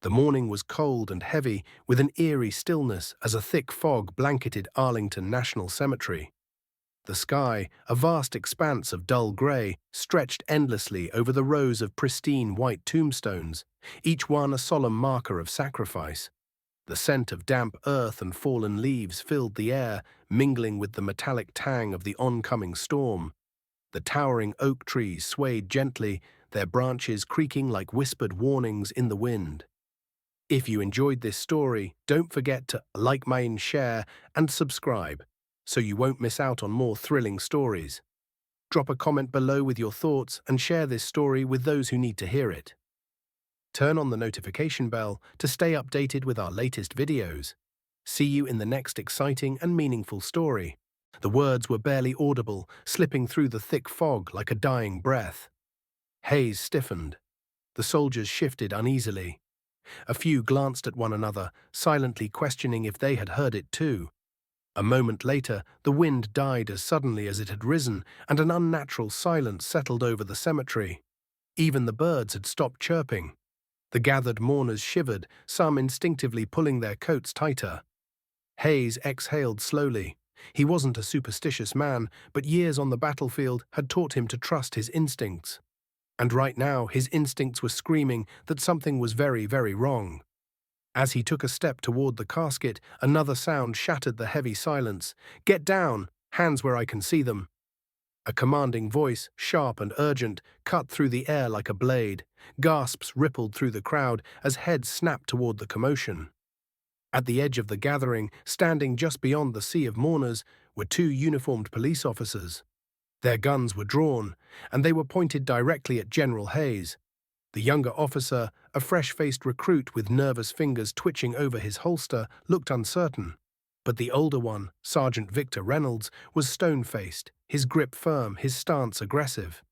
The morning was cold and heavy, with an eerie stillness as a thick fog blanketed Arlington National Cemetery. The sky, a vast expanse of dull grey, stretched endlessly over the rows of pristine white tombstones, each one a solemn marker of sacrifice. The scent of damp earth and fallen leaves filled the air, mingling with the metallic tang of the oncoming storm. The towering oak trees swayed gently, their branches creaking like whispered warnings in the wind. If you enjoyed this story, don't forget to like, mine, share, and subscribe, so you won't miss out on more thrilling stories. Drop a comment below with your thoughts and share this story with those who need to hear it. Turn on the notification bell to stay updated with our latest videos. See you in the next exciting and meaningful story. The words were barely audible, slipping through the thick fog like a dying breath. Haze stiffened. The soldiers shifted uneasily. A few glanced at one another, silently questioning if they had heard it too. A moment later, the wind died as suddenly as it had risen, and an unnatural silence settled over the cemetery. Even the birds had stopped chirping. The gathered mourners shivered, some instinctively pulling their coats tighter. Hayes exhaled slowly. He wasn't a superstitious man, but years on the battlefield had taught him to trust his instincts. And right now, his instincts were screaming that something was very, very wrong. As he took a step toward the casket, another sound shattered the heavy silence. "Get down! Hands where I can see them!" A commanding voice, sharp and urgent, cut through the air like a blade. Gasps rippled through the crowd as heads snapped toward the commotion. At the edge of the gathering, standing just beyond the sea of mourners, were two uniformed police officers. Their guns were drawn, and they were pointed directly at General Hayes. The younger officer, a fresh-faced recruit with nervous fingers twitching over his holster, looked uncertain. But the older one, Sergeant Victor Reynolds, was stone-faced, his grip firm, his stance aggressive.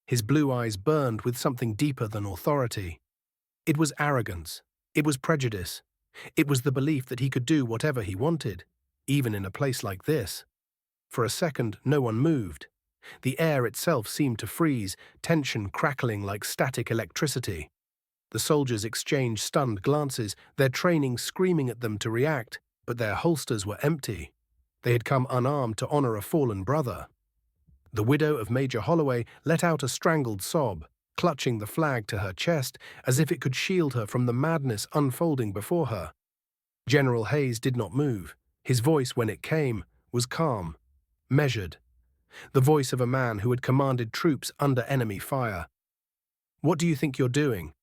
His blue eyes burned with something deeper than authority. It was arrogance. It was prejudice. It was the belief that he could do whatever he wanted, even in a place like this. For a second, no one moved. The air itself seemed to freeze, tension crackling like static electricity. The soldiers exchanged stunned glances, their training screaming at them to react, but their holsters were empty. They had come unarmed to honor a fallen brother. The widow of Major Holloway let out a strangled sob, clutching the flag to her chest as if it could shield her from the madness unfolding before her. General Hayes did not move. His voice, when it came, was calm, measured. The voice of a man who had commanded troops under enemy fire. "What do you think you're doing?"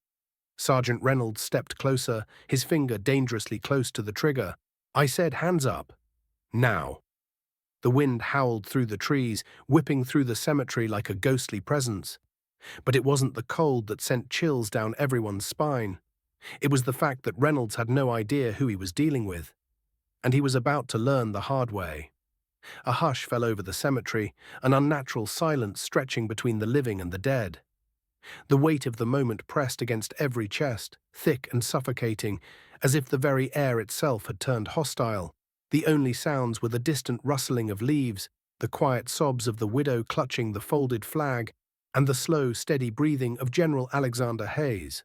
Sergeant Reynolds stepped closer, his finger dangerously close to the trigger. "I said hands up. Now." The wind howled through the trees, whipping through the cemetery like a ghostly presence. But it wasn't the cold that sent chills down everyone's spine. It was the fact that Reynolds had no idea who he was dealing with. And he was about to learn the hard way. A hush fell over the cemetery, an unnatural silence stretching between the living and the dead. The weight of the moment pressed against every chest, thick and suffocating, as if the very air itself had turned hostile. The only sounds were the distant rustling of leaves, the quiet sobs of the widow clutching the folded flag, and the slow, steady breathing of General Alexander Hayes.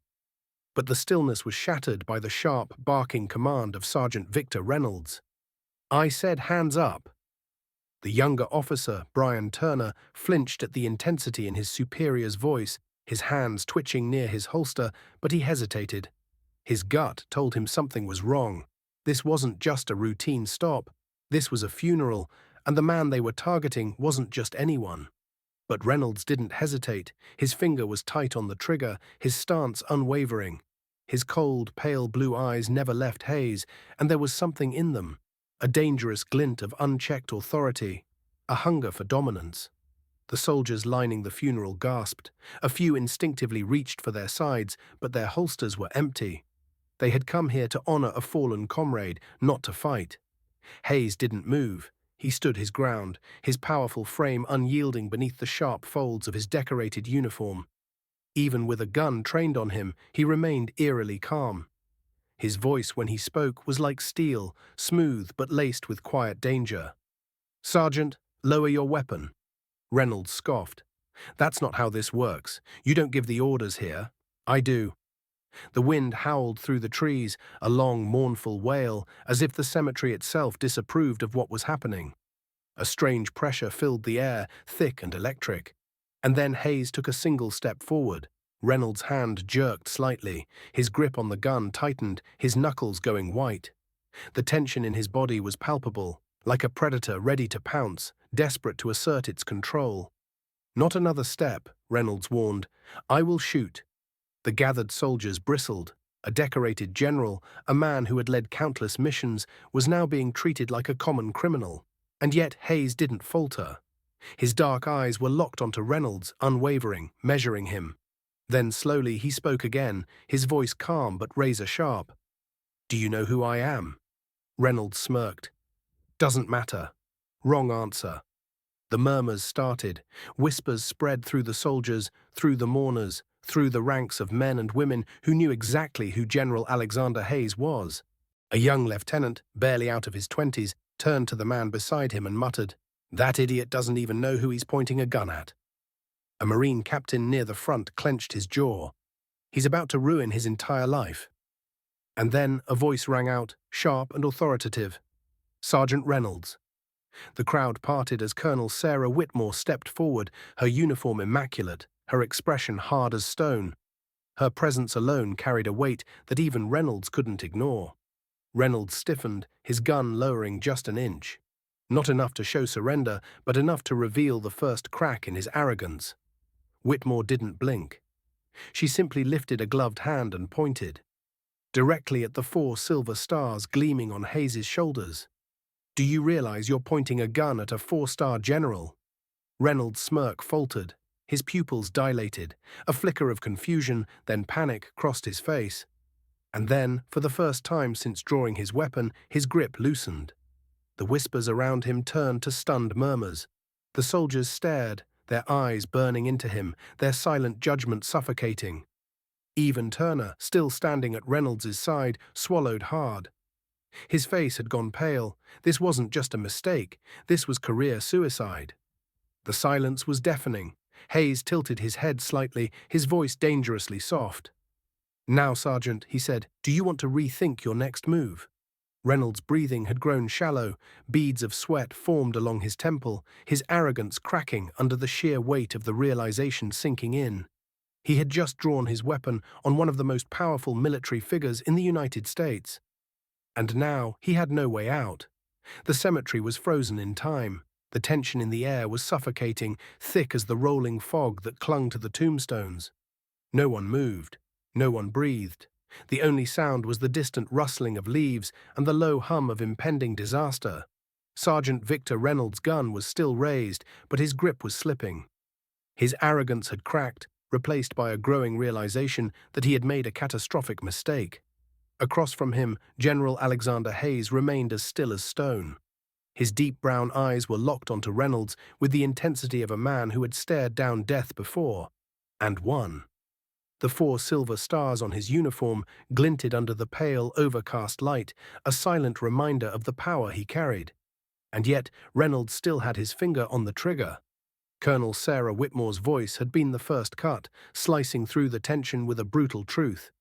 But the stillness was shattered by the sharp, barking command of Sergeant Victor Reynolds. "I said hands up." The younger officer, Brian Turner, flinched at the intensity in his superior's voice, his hands twitching near his holster, but he hesitated. His gut told him something was wrong. This wasn't just a routine stop. This was a funeral, and the man they were targeting wasn't just anyone. But Reynolds didn't hesitate. His finger was tight on the trigger, his stance unwavering. His cold, pale blue eyes never left Hayes, and there was something in them. A dangerous glint of unchecked authority, a hunger for dominance. The soldiers lining the funeral gasped. A few instinctively reached for their sides, but their holsters were empty. They had come here to honor a fallen comrade, not to fight. Hayes didn't move. He stood his ground, his powerful frame unyielding beneath the sharp folds of his decorated uniform. Even with a gun trained on him, he remained eerily calm. His voice, when he spoke, was like steel, smooth but laced with quiet danger. "Sergeant, lower your weapon." Reynolds scoffed. "That's not how this works. You don't give the orders here." "I do." The wind howled through the trees, a long, mournful wail, as if the cemetery itself disapproved of what was happening. A strange pressure filled the air, thick and electric. And then Hayes took a single step forward. Reynolds' hand jerked slightly, his grip on the gun tightened, his knuckles going white. The tension in his body was palpable, like a predator ready to pounce, desperate to assert its control. "Not another step," Reynolds warned. "I will shoot." The gathered soldiers bristled. A decorated general, a man who had led countless missions, was now being treated like a common criminal. And yet Hayes didn't falter. His dark eyes were locked onto Reynolds, unwavering, measuring him. Then slowly he spoke again, his voice calm but razor-sharp. "Do you know who I am?" Reynolds smirked. "Doesn't matter." Wrong answer. The murmurs started. Whispers spread through the soldiers, through the mourners, through the ranks of men and women who knew exactly who General Alexander Hayes was. A young lieutenant, barely out of his 20s, turned to the man beside him and muttered, "That idiot doesn't even know who he's pointing a gun at." A Marine captain near the front clenched his jaw. He's about to ruin his entire life. And then a voice rang out, sharp and authoritative. "Sergeant Reynolds." The crowd parted as Colonel Sarah Whitmore stepped forward, her uniform immaculate, her expression hard as stone. Her presence alone carried a weight that even Reynolds couldn't ignore. Reynolds stiffened, his gun lowering just an inch. Not enough to show surrender, but enough to reveal the first crack in his arrogance. Whitmore didn't blink. She simply lifted a gloved hand and pointed, directly at the 4 silver stars gleaming on Hayes's shoulders. "Do you realize you're pointing a gun at a 4-star general?" Reynolds' smirk faltered, his pupils dilated. A flicker of confusion, then panic, crossed his face. And then, for the first time since drawing his weapon, his grip loosened. The whispers around him turned to stunned murmurs. The soldiers stared, their eyes burning into him, their silent judgment suffocating. Even Turner, still standing at Reynolds' side, swallowed hard. His face had gone pale. This wasn't just a mistake, this was career suicide. The silence was deafening. Hayes tilted his head slightly, his voice dangerously soft. "Now, Sergeant," he said, "do you want to rethink your next move?" Reynolds' breathing had grown shallow, beads of sweat formed along his temple, his arrogance cracking under the sheer weight of the realization sinking in. He had just drawn his weapon on one of the most powerful military figures in the United States. And now he had no way out. The cemetery was frozen in time. The tension in the air was suffocating, thick as the rolling fog that clung to the tombstones. No one moved. No one breathed. The only sound was the distant rustling of leaves and the low hum of impending disaster. Sergeant Victor Reynolds' gun was still raised, but his grip was slipping. His arrogance had cracked, replaced by a growing realization that he had made a catastrophic mistake. Across from him, General Alexander Hayes remained as still as stone. His deep brown eyes were locked onto Reynolds with the intensity of a man who had stared down death before, and won. The 4 silver stars on his uniform glinted under the pale, overcast light, a silent reminder of the power he carried. And yet Reynolds still had his finger on the trigger. Colonel Sarah Whitmore's voice had been the first cut, slicing through the tension with a brutal truth.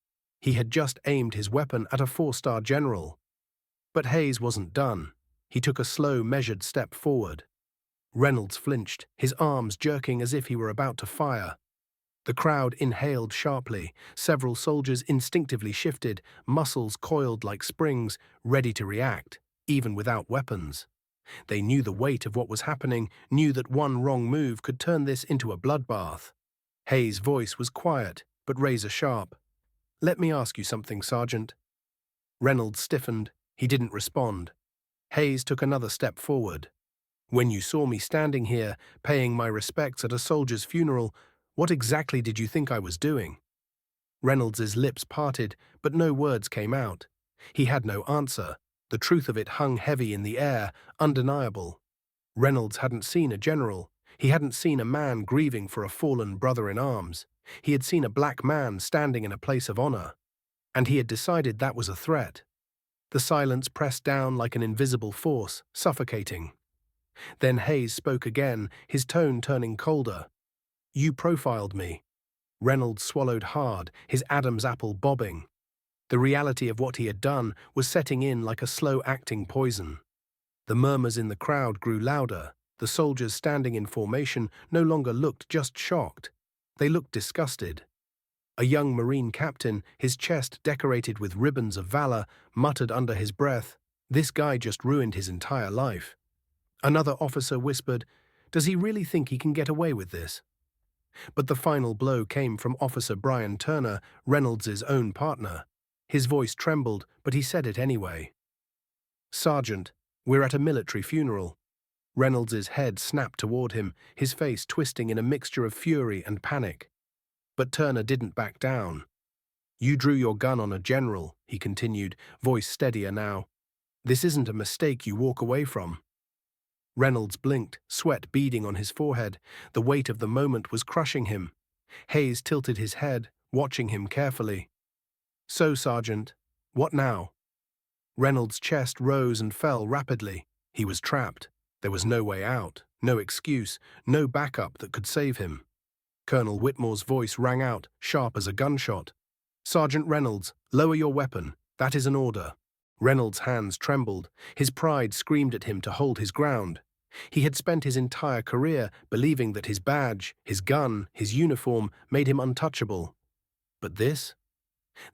He had just aimed his weapon at a 4-star general. But Hayes wasn't done. He took a slow, measured step forward. Reynolds flinched, his arms jerking as if he were about to fire. The crowd inhaled sharply. Several soldiers instinctively shifted, muscles coiled like springs, ready to react, even without weapons. They knew the weight of what was happening, knew that one wrong move could turn this into a bloodbath. Hayes' voice was quiet, but razor-sharp. "Let me ask you something, Sergeant." Reynolds stiffened. He didn't respond. Hayes took another step forward. "When you saw me standing here, paying my respects at a soldier's funeral, what exactly did you think I was doing?" Reynolds's lips parted, but no words came out. He had no answer. The truth of it hung heavy in the air, undeniable. Reynolds hadn't seen a general. He hadn't seen a man grieving for a fallen brother in arms. He had seen a black man standing in a place of honor. And he had decided that was a threat. The silence pressed down like an invisible force, suffocating. Then Hayes spoke again, his tone turning colder. "You profiled me." Reynolds swallowed hard, his Adam's apple bobbing. The reality of what he had done was setting in like a slow-acting poison. The murmurs in the crowd grew louder. The soldiers standing in formation no longer looked just shocked. They looked disgusted. A young Marine captain, his chest decorated with ribbons of valor, muttered under his breath, "This guy just ruined his entire life." Another officer whispered, "Does he really think he can get away with this?" But the final blow came from Officer Brian Turner, Reynolds's own partner. His voice trembled, but he said it anyway. "Sergeant, we're at a military funeral." Reynolds's head snapped toward him, his face twisting in a mixture of fury and panic. But Turner didn't back down. "You drew your gun on a general," he continued, voice steadier now. "This isn't a mistake you walk away from." Reynolds blinked, sweat beading on his forehead. The weight of the moment was crushing him. Hayes tilted his head, watching him carefully. "So, Sergeant, what now?" Reynolds' chest rose and fell rapidly. He was trapped. There was no way out, no excuse, no backup that could save him. Colonel Whitmore's voice rang out, sharp as a gunshot. "Sergeant Reynolds, lower your weapon. That is an order." Reynolds' hands trembled. His pride screamed at him to hold his ground. He had spent his entire career believing that his badge, his gun, his uniform made him untouchable. But this?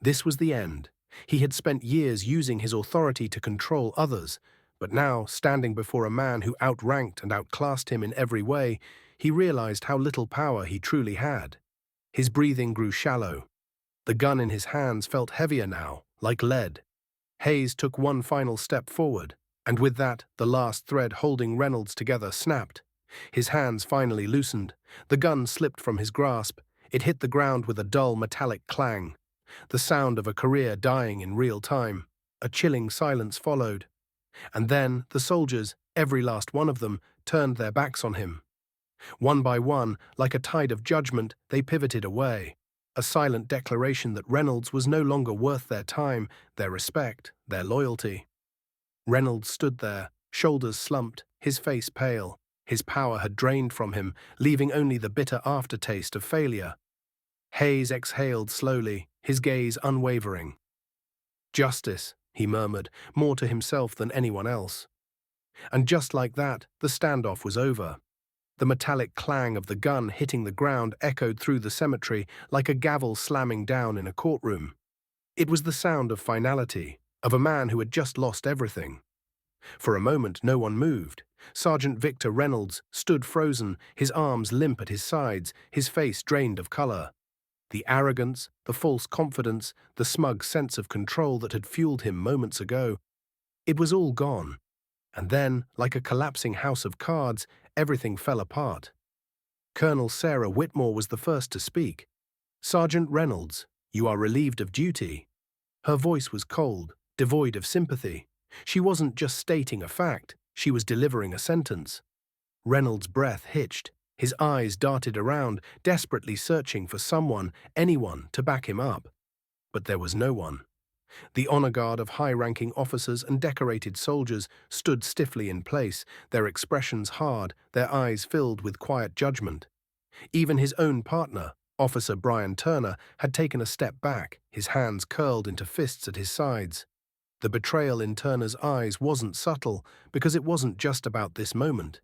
This was the end. He had spent years using his authority to control others, but now, standing before a man who outranked and outclassed him in every way, he realized how little power he truly had. His breathing grew shallow. The gun in his hands felt heavier now, like lead. Hayes took one final step forward, and with that, the last thread holding Reynolds together snapped. His hands finally loosened. The gun slipped from his grasp. It hit the ground with a dull metallic clang. The sound of a career dying in real time. A chilling silence followed. And then the soldiers, every last one of them, turned their backs on him. One by one, like a tide of judgment, they pivoted away. A silent declaration that Reynolds was no longer worth their time, their respect, their loyalty. Reynolds stood there, shoulders slumped, his face pale. His power had drained from him, leaving only the bitter aftertaste of failure. Hayes exhaled slowly, his gaze unwavering. "Justice," he murmured, more to himself than anyone else. And just like that, the standoff was over. The metallic clang of the gun hitting the ground echoed through the cemetery like a gavel slamming down in a courtroom. It was the sound of finality, of a man who had just lost everything. For a moment, no one moved. Sergeant Victor Reynolds stood frozen, his arms limp at his sides, his face drained of color. The arrogance, the false confidence, the smug sense of control that had fueled him moments ago, it was all gone. And then, like a collapsing house of cards, everything fell apart. Colonel Sarah Whitmore was the first to speak. "Sergeant Reynolds, you are relieved of duty." Her voice was cold, devoid of sympathy. She wasn't just stating a fact, she was delivering a sentence. Reynolds' breath hitched. His eyes darted around, desperately searching for someone, anyone, to back him up. But there was no one. The honor guard of high-ranking officers and decorated soldiers stood stiffly in place, their expressions hard, their eyes filled with quiet judgment. Even his own partner, Officer Brian Turner, had taken a step back, his hands curled into fists at his sides. The betrayal in Turner's eyes wasn't subtle, because it wasn't just about this moment.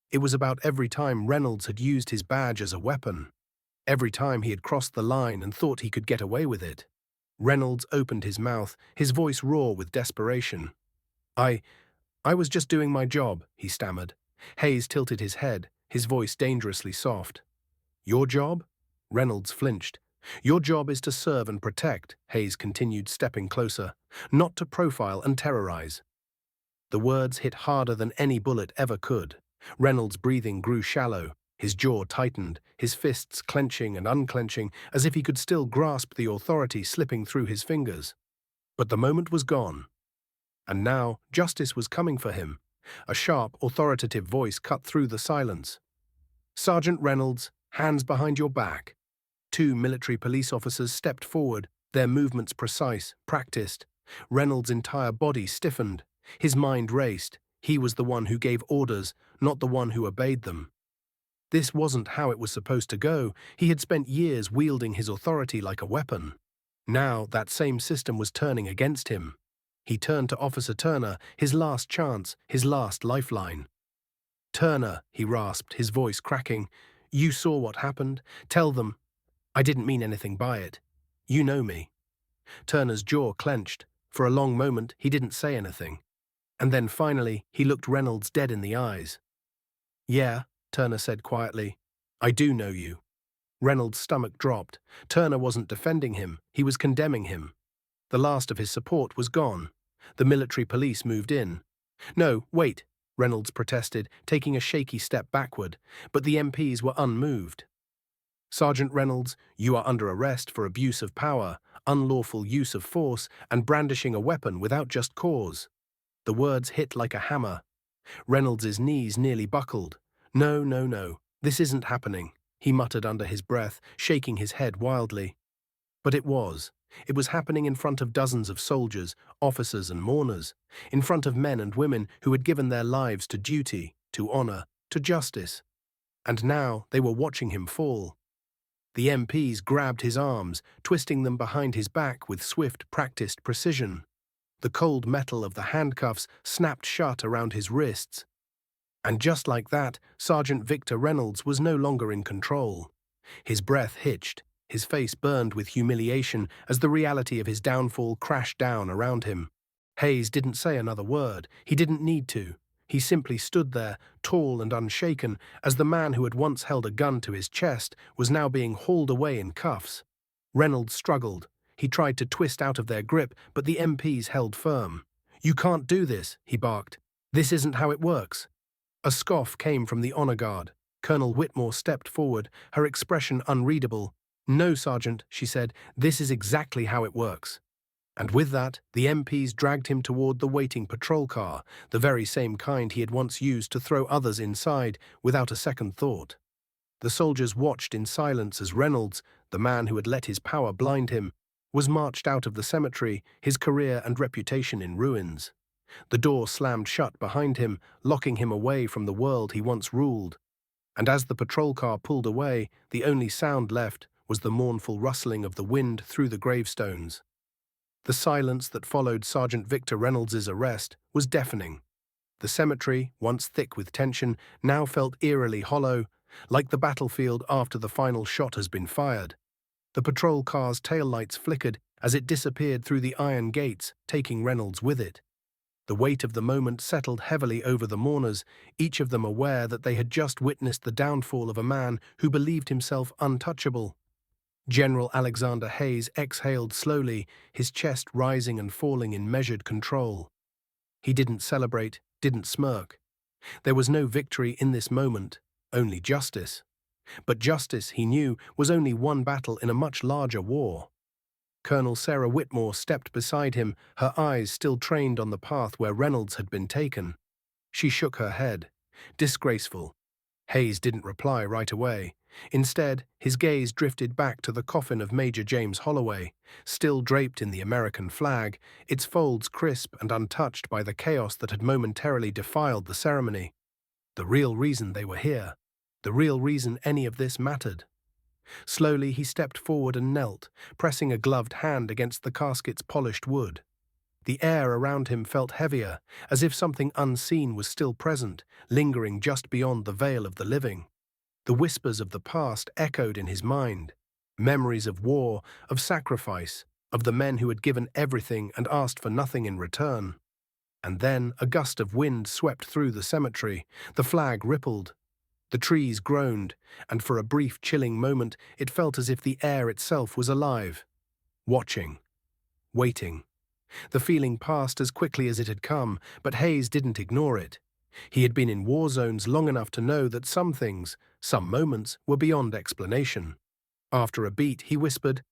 It was about every time Reynolds had used his badge as a weapon. Every time he had crossed the line and thought he could get away with it. Reynolds opened his mouth, his voice raw with desperation. I was just doing my job," he stammered. Hayes tilted his head, his voice dangerously soft. "Your job?" Reynolds flinched. "Your job is to serve and protect," Hayes continued, stepping closer, "not to profile and terrorize." The words hit harder than any bullet ever could. Reynolds' breathing grew shallow. His jaw tightened, his fists clenching and unclenching as if he could still grasp the authority slipping through his fingers. But the moment was gone. And now justice was coming for him. A sharp, authoritative voice cut through the silence. "Sergeant Reynolds, hands behind your back." Two military police officers stepped forward, their movements precise, practiced. Reynolds' entire body stiffened. His mind raced. He was the one who gave orders, not the one who obeyed them. This wasn't how it was supposed to go. He had spent years wielding his authority like a weapon. Now that same system was turning against him. He turned to Officer Turner, his last chance, his last lifeline. "Turner," he rasped, his voice cracking, "you saw what happened. Tell them I didn't mean anything by it. You know me." Turner's jaw clenched. For a long moment, he didn't say anything. And then finally, he looked Reynolds dead in the eyes. "Yeah," Turner said quietly, "I do know you." Reynolds' stomach dropped. Turner wasn't defending him, he was condemning him. The last of his support was gone. The military police moved in. "No, wait," Reynolds protested, taking a shaky step backward, but the MPs were unmoved. "Sergeant Reynolds, you are under arrest for abuse of power, unlawful use of force, and brandishing a weapon without just cause." The words hit like a hammer. Reynolds's knees nearly buckled. "No, no, no, this isn't happening," he muttered under his breath, shaking his head wildly. But it was. It was happening in front of dozens of soldiers, officers and mourners, in front of men and women who had given their lives to duty, to honor, to justice. And now they were watching him fall. The MPs grabbed his arms, twisting them behind his back with swift, practiced precision. The cold metal of the handcuffs snapped shut around his wrists. And just like that, Sergeant Victor Reynolds was no longer in control. His breath hitched, his face burned with humiliation as the reality of his downfall crashed down around him. Hayes didn't say another word. He didn't need to. He simply stood there, tall and unshaken, as the man who had once held a gun to his chest was now being hauled away in cuffs. Reynolds struggled. He tried to twist out of their grip, but the MPs held firm. "You can't do this," he barked. "This isn't how it works." A scoff came from the honor guard. Colonel Whitmore stepped forward, her expression unreadable. "No, Sergeant," she said, "this is exactly how it works." And with that, the MPs dragged him toward the waiting patrol car, the very same kind he had once used to throw others inside without a second thought. The soldiers watched in silence as Reynolds, the man who had let his power blind him, was marched out of the cemetery, his career and reputation in ruins. The door slammed shut behind him, locking him away from the world he once ruled. And as the patrol car pulled away, the only sound left was the mournful rustling of the wind through the gravestones. The silence that followed Sergeant Victor Reynolds's arrest was deafening. The cemetery, once thick with tension, now felt eerily hollow, like the battlefield after the final shot has been fired. The patrol car's taillights flickered as it disappeared through the iron gates, taking Reynolds with it. The weight of the moment settled heavily over the mourners, each of them aware that they had just witnessed the downfall of a man who believed himself untouchable. General Alexander Hayes exhaled slowly, his chest rising and falling in measured control. He didn't celebrate, didn't smirk. There was no victory in this moment, only justice. But justice, he knew, was only one battle in a much larger war. Colonel Sarah Whitmore stepped beside him, her eyes still trained on the path where Reynolds had been taken. She shook her head. Disgraceful. Hayes didn't reply right away. Instead, his gaze drifted back to the coffin of Major James Holloway, still draped in the American flag, its folds crisp and untouched by the chaos that had momentarily defiled the ceremony. The real reason they were here. The real reason any of this mattered. Slowly he stepped forward and knelt, pressing a gloved hand against the casket's polished wood. The air around him felt heavier, as if something unseen was still present, lingering just beyond the veil of the living. The whispers of the past echoed in his mind. Memories of war, of sacrifice, of the men who had given everything and asked for nothing in return. And then a gust of wind swept through the cemetery. The flag rippled. The trees groaned, and for a brief chilling moment it felt as if the air itself was alive. Watching. Waiting. The feeling passed as quickly as it had come, but Hayes didn't ignore it. He had been in war zones long enough to know that some things, some moments, were beyond explanation. After a beat, he whispered,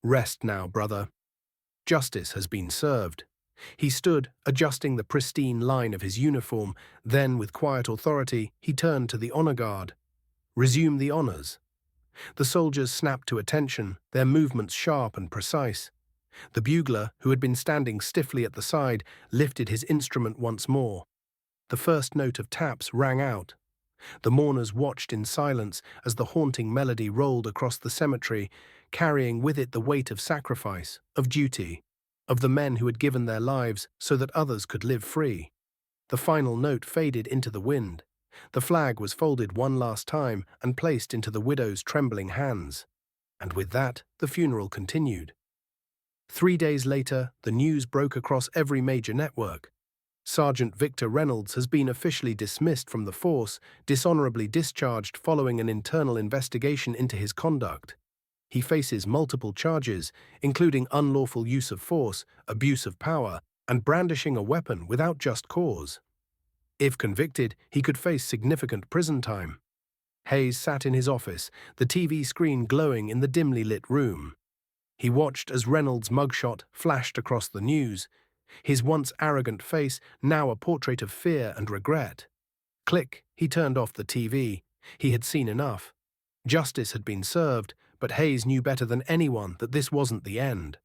"Rest now, brother. Justice has been served." He stood, adjusting the pristine line of his uniform. Then, with quiet authority, he turned to the honor guard. "Resume the honors." The soldiers snapped to attention, their movements sharp and precise. The bugler, who had been standing stiffly at the side, lifted his instrument once more. The first note of taps rang out. The mourners watched in silence as the haunting melody rolled across the cemetery, carrying with it the weight of sacrifice, of duty, of the men who had given their lives so that others could live free. The final note faded into the wind. The flag was folded one last time and placed into the widow's trembling hands. And with that, the funeral continued. 3 days later, the news broke across every major network. Sergeant Victor Reynolds has been officially dismissed from the force, dishonorably discharged following an internal investigation into his conduct. He faces multiple charges, including unlawful use of force, abuse of power, and brandishing a weapon without just cause. If convicted, he could face significant prison time. Hayes sat in his office, the TV screen glowing in the dimly lit room. He watched as Reynolds' mugshot flashed across the news, his once arrogant face now a portrait of fear and regret. Click, he turned off the TV. He had seen enough. Justice had been served, but Hayes knew better than anyone that this wasn't the end.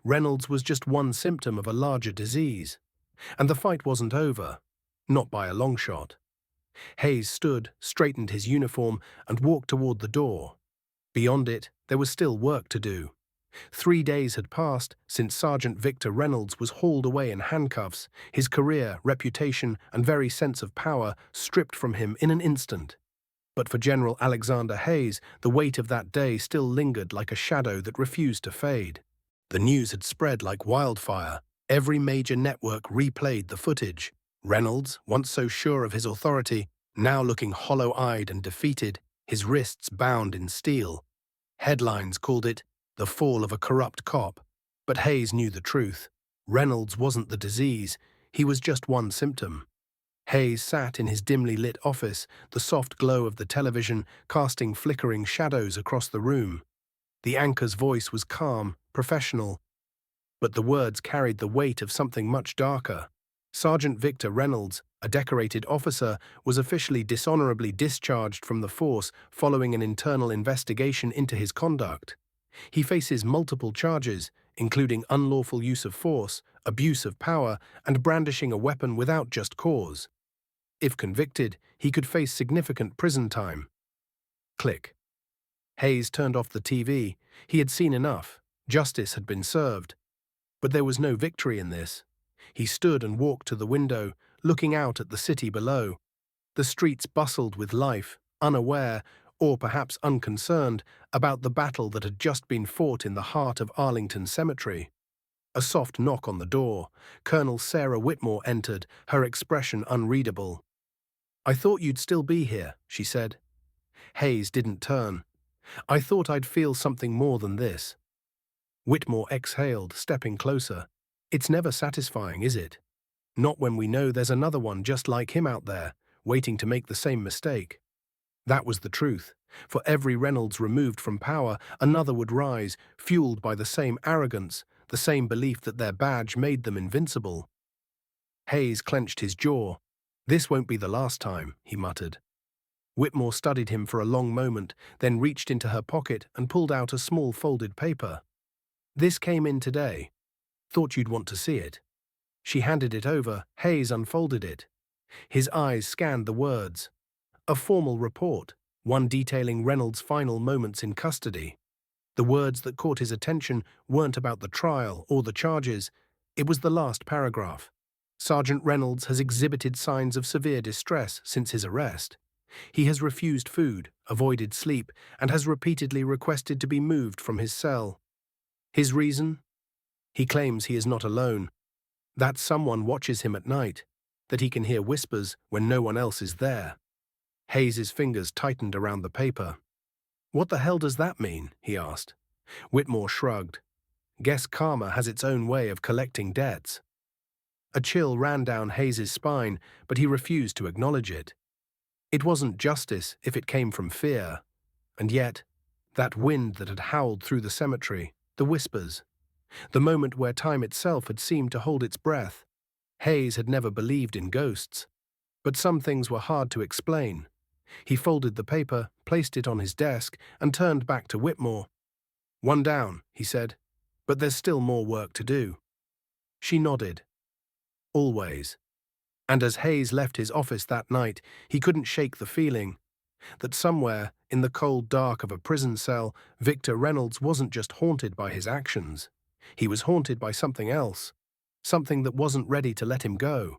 Reynolds was just one symptom of a larger disease. And the fight wasn't over. Not by a long shot. Hayes stood, straightened his uniform, and walked toward the door. Beyond it, there was still work to do. 3 days had passed since Sergeant Victor Reynolds was hauled away in handcuffs, his career, reputation, and very sense of power stripped from him in an instant. But for General Alexander Hayes, the weight of that day still lingered like a shadow that refused to fade. The news had spread like wildfire. Every major network replayed the footage. Reynolds, once so sure of his authority, now looking hollow-eyed and defeated, his wrists bound in steel. Headlines called it the fall of a corrupt cop. But Hayes knew the truth. Reynolds wasn't the disease, he was just one symptom. Hayes sat in his dimly lit office, the soft glow of the television casting flickering shadows across the room. The anchor's voice was calm, professional, but the words carried the weight of something much darker. Sergeant Victor Reynolds, a decorated officer, was officially dishonorably discharged from the force following an internal investigation into his conduct. He faces multiple charges, including unlawful use of force, abuse of power, and brandishing a weapon without just cause. If convicted, he could face significant prison time. Click. Hayes turned off the TV. He had seen enough. Justice had been served. But there was no victory in this. He stood and walked to the window, looking out at the city below. The streets bustled with life, unaware, or perhaps unconcerned, about the battle that had just been fought in the heart of Arlington Cemetery. A soft knock on the door. Colonel Sarah Whitmore entered, her expression unreadable. "I thought you'd still be here," she said. Hayes didn't turn. "I thought I'd feel something more than this." Whitmore exhaled, stepping closer. "It's never satisfying, is it? Not when we know there's another one just like him out there, waiting to make the same mistake." That was the truth. For every Reynolds removed from power, another would rise, fueled by the same arrogance, the same belief that their badge made them invincible. Hayes clenched his jaw. "This won't be the last time," he muttered. Whitmore studied him for a long moment, then reached into her pocket and pulled out a small folded paper. "This came in today. Thought you'd want to see it." She handed it over. Hayes unfolded it. His eyes scanned the words. A formal report, one detailing Reynolds' final moments in custody. The words that caught his attention weren't about the trial or the charges. It was the last paragraph. Sergeant Reynolds has exhibited signs of severe distress since his arrest. He has refused food, avoided sleep, and has repeatedly requested to be moved from his cell. His reason? He claims he is not alone, that someone watches him at night, that he can hear whispers when no one else is there. Hayes's fingers tightened around the paper. "What the hell does that mean?" he asked. Whitmore shrugged. "Guess karma has its own way of collecting debts." A chill ran down Hayes's spine, but he refused to acknowledge it. It wasn't justice if it came from fear. And yet, that wind that had howled through the cemetery, the whispers, the moment where time itself had seemed to hold its breath. Hayes had never believed in ghosts. But some things were hard to explain. He folded the paper, placed it on his desk, and turned back to Whitmore. "One down," he said, "but there's still more work to do." She nodded. "Always." And as Hayes left his office that night, he couldn't shake the feeling that somewhere, in the cold dark of a prison cell, Victor Reynolds wasn't just haunted by his actions. He was haunted by something else, something that wasn't ready to let him go.